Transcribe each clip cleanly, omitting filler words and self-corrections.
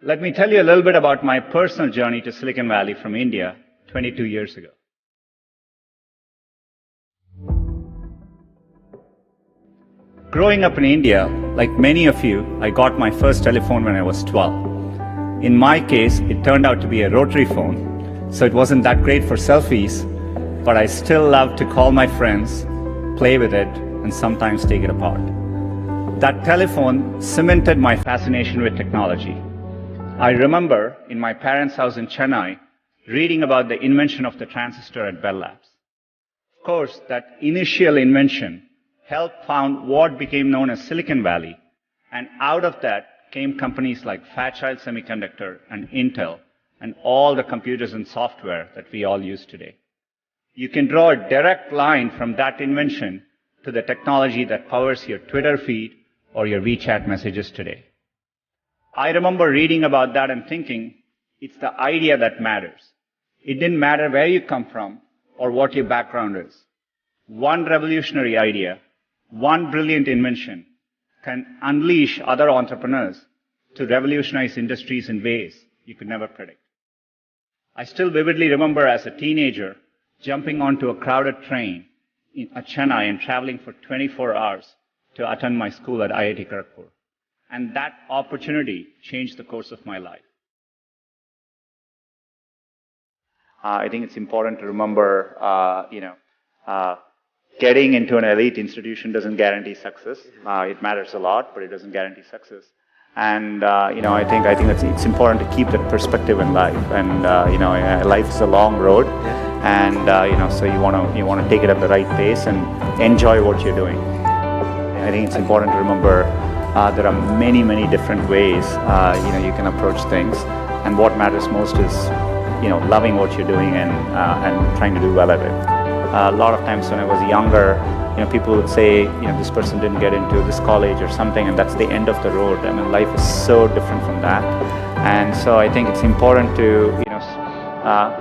Let me tell you a little bit about my personal journey to Silicon Valley from India 22 years ago. Growing up in India, like many of you, I got my first telephone when I was 12. In my case, it turned out to be a rotary phone, so it wasn't that great for selfies, but I still loved to call my friends, play with it, and sometimes take it apart. That telephone cemented my fascination with technology. I remember in my parents' house in Chennai reading about the invention of the transistor at Bell Labs. Of course, that initial invention helped found what became known as Silicon Valley, and out of that came companies like Fairchild Semiconductor and Intel and all the computers and software that we all use today. You can draw a direct line from that invention to the technology that powers your Twitter feed or your WeChat messages today. I remember reading about that and thinking, it's the idea that matters. It didn't matter where you come from or what your background is. One revolutionary idea, one brilliant invention can unleash other entrepreneurs to revolutionize industries in ways you could never predict. I still vividly remember as a teenager jumping onto a crowded train in Chennai and traveling for 24 hours to attend my school at IIT Kharagpur. And that opportunity changed the course of my life. I think it's important to remember, getting into an elite institution doesn't guarantee success. It matters a lot, but it doesn't guarantee success. And I think it's important to keep that perspective in life. And life is a long road, and so you want to take it at the right pace and enjoy what you're doing. I think it's important to remember there are many different ways you can approach things, and what matters most is loving what you're doing and trying to do well at it. A lot of times when I was younger, people would say, this person didn't get into this college or something, and that's the end of the road. I mean, life is so different from that. And so I think it's important to,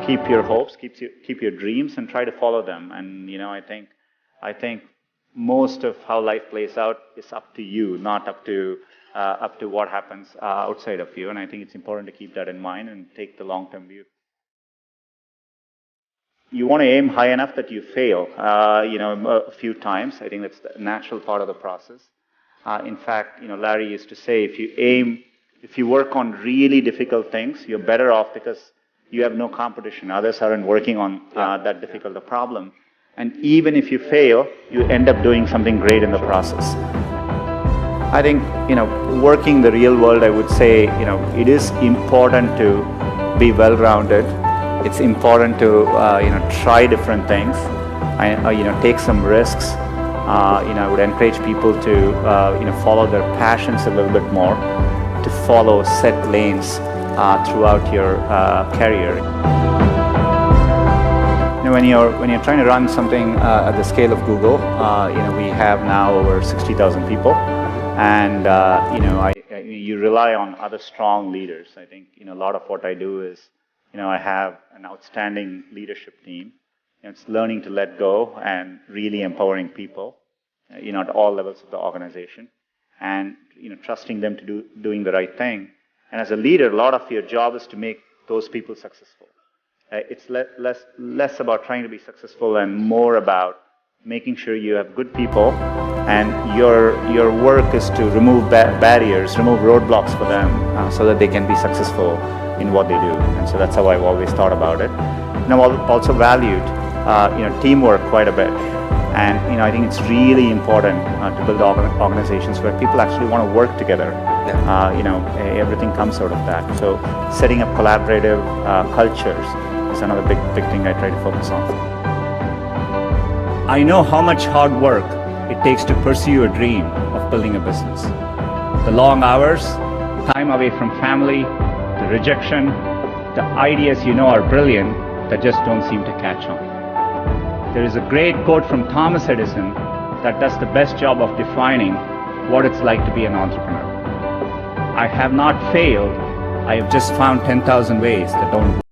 keep your hopes, keep your dreams, and try to follow them. And, I think most of how life plays out is up to you, not up to what happens outside of you. And I think it's important to keep that in mind and take the long-term view. You want to aim high enough that you fail, a few times. I think that's the natural part of the process. In fact, Larry used to say, if you work on really difficult things, you're better off because you have no competition. Others aren't working on that difficult a problem. And even if you fail, you end up doing something great in the process. I think, working the real world, I would say, it is important to be well-rounded. It's important to try different things. Take some risks. I would encourage people to follow their passions a little bit more, to follow set lanes throughout your career. When you're trying to run something at the scale of Google, we have now over 60,000 people, and you rely on other strong leaders. I think a lot of what I do is I have an outstanding leadership team. It's learning to let go and really empowering people, at all levels of the organization, and trusting them to doing the right thing. And as a leader, a lot of your job is to make those people successful. It's less about trying to be successful and more about making sure you have good people, and your work is to remove barriers, remove roadblocks for them, so that they can be successful in what they do. And so that's how I've always thought about it. And I've also valued teamwork quite a bit. And I think it's really important to build organizations where people actually want to work together. Everything comes out of that. So setting up collaborative cultures is another big thing I try to focus on. I know how much hard work it takes to pursue a dream of building a business. The long hours, time away from family, the rejection, the ideas are brilliant that just don't seem to catch on. There is a great quote from Thomas Edison that does the best job of defining what it's like to be an entrepreneur. I have not failed, I have just found 10,000 ways that don't work.